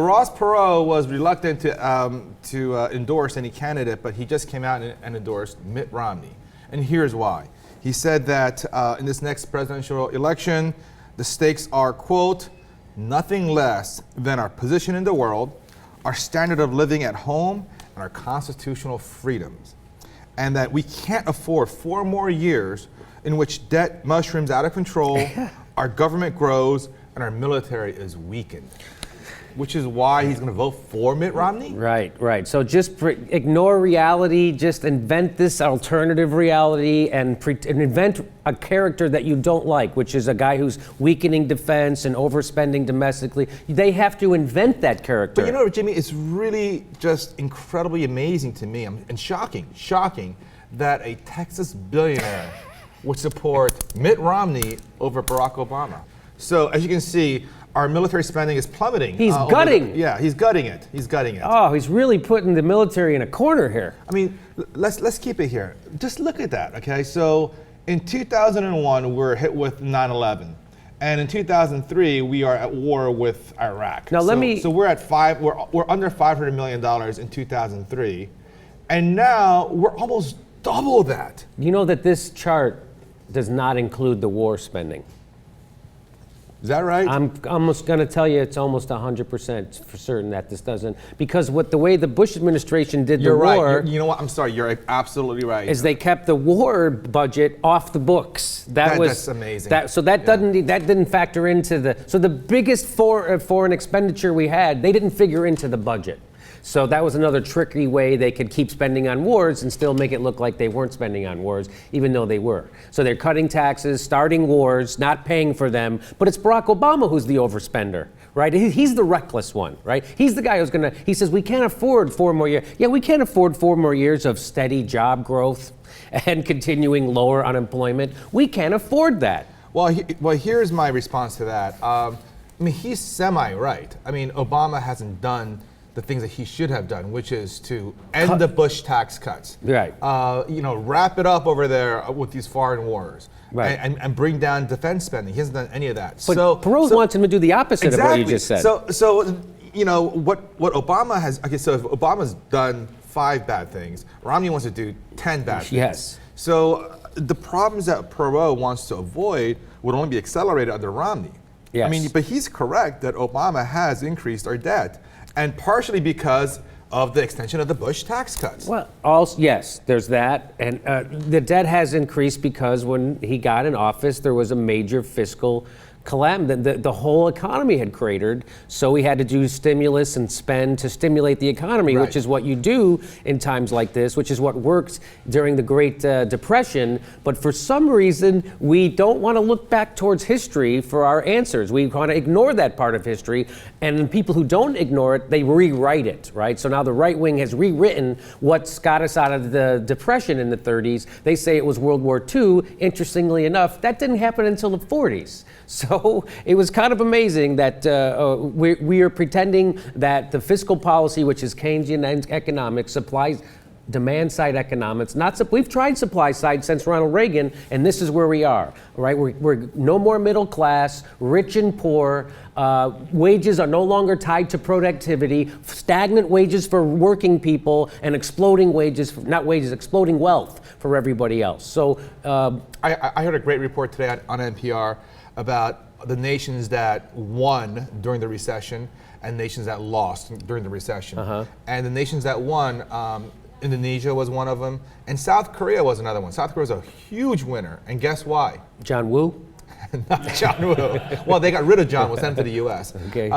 Ross Perot was reluctant to endorse any candidate, but he just came out and endorsed Mitt Romney. And here's why. He said that in this next presidential election, the stakes are, quote, nothing less than our position in the world, our standard of living at home, and our constitutional freedoms. And that we can't afford 4 more years in which debt mushrooms out of control, our government grows, and our military is weakened. Which is why he's going to vote for Mitt Romney? Right. So just ignore reality, just invent this alternative reality and invent a character that you don't like, which is a guy who's weakening defense and overspending domestically. They have to invent that character. But you know what, Jimmy, it's really just incredibly amazing to me and shocking that a Texas billionaire would support Mitt Romney over Barack Obama. So as you can see, our military spending is plummeting. He's gutting. He's gutting it. Oh, he's really putting the military in a corner here. I mean, let's keep it here. Just look at that, okay? So in 2001, we're hit with 9/11. And in 2003, we are at war with Iraq. Now So we're at we're under $500 million in 2003. And now we're almost double that. You know that this chart does not include the war spending. Is that right? I'm almost going to tell you it's almost 100% for certain that this doesn't, because the way the Bush administration did the war. You know what? I'm sorry. You're absolutely right. Is they kept the war budget off the books. That's amazing. That didn't factor into the biggest foreign expenditure we had. They didn't figure into the budget. So that was another tricky way they could keep spending on wars and still make it look like they weren't spending on wars, even though they were. So they're cutting taxes, starting wars, not paying for them. But it's Barack Obama who's the overspender, right? He's the reckless one, right? He's the guy he says, we can't afford 4 more years. Yeah, we can't afford 4 more years of steady job growth and continuing lower unemployment. We can't afford that. Well, here's my response to that. I mean, he's semi-right. I mean, Obama hasn't done the things that he should have done, which is to end the Bush tax cuts. Right. Wrap it up over there with these foreign wars. Right. And bring down defense spending. He hasn't done any of that. But Perot wants him to do the opposite of what you just said. So what Obama has, okay, so if Obama's done 5 bad things, Romney wants to do 10 bad things. Yes. So the problems that Perot wants to avoid would only be accelerated under Romney. Yes. I mean, but he's correct that Obama has increased our debt. And partially because of the extension of the Bush tax cuts. Well, also, yes, there's that. And the debt has increased because when he got in office, there was a major fiscal calamity. The whole economy had cratered, so we had to do stimulus and spend to stimulate the economy, right. Which is what you do in times like this, which is what worked during the Great Depression. But for some reason, we don't want to look back towards history for our answers. We want to ignore that part of history, and people who don't ignore it, they rewrite it, right? So now the right wing has rewritten what got us out of the Depression in the 30s. They say it was World War II. Interestingly enough, that didn't happen until the 40s. So it was kind of amazing that we are pretending that the fiscal policy, which is Keynesian economics, demand side economics. We've tried supply side since Ronald Reagan, and this is where we are. Right? We're no more middle class, rich and poor. Wages are no longer tied to productivity. Stagnant wages for working people, and exploding exploding wealth for everybody else. So I heard a great report today on NPR about the nations that won during the recession and nations that lost during the recession. And the nations that won, Indonesia was one of them, and South Korea was another one. South Korea was a huge winner, and guess why? John Woo? Not John Woo. Well, they got rid of John Woo, sent him to the U.S. Okay.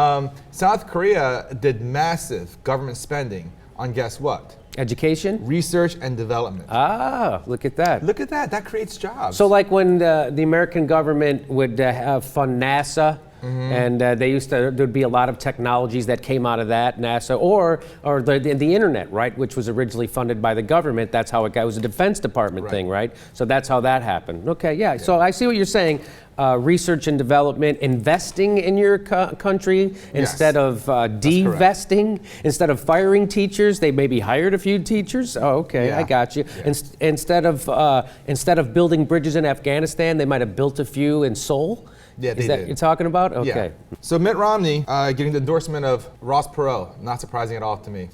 South Korea did massive government spending on guess what? Education? Research and development. Ah, look at that. Look at that. That creates jobs. So like when the American government would fund NASA, and there'd be a lot of technologies that came out of that, NASA, or the internet, right, which was originally funded by the government. That's how it was a Defense Department thing, right? So that's how that happened. Okay, yeah. So I see what you're saying. Research and development, investing in your country instead of divesting, instead of firing teachers, they maybe hired a few teachers. Oh, okay, I got you. Yeah. Instead of building bridges in Afghanistan, they might have built a few in Seoul. Yeah, they Is that did. you're talking about? Yeah. Okay. So Mitt Romney getting the endorsement of Ross Perot, not surprising at all to me.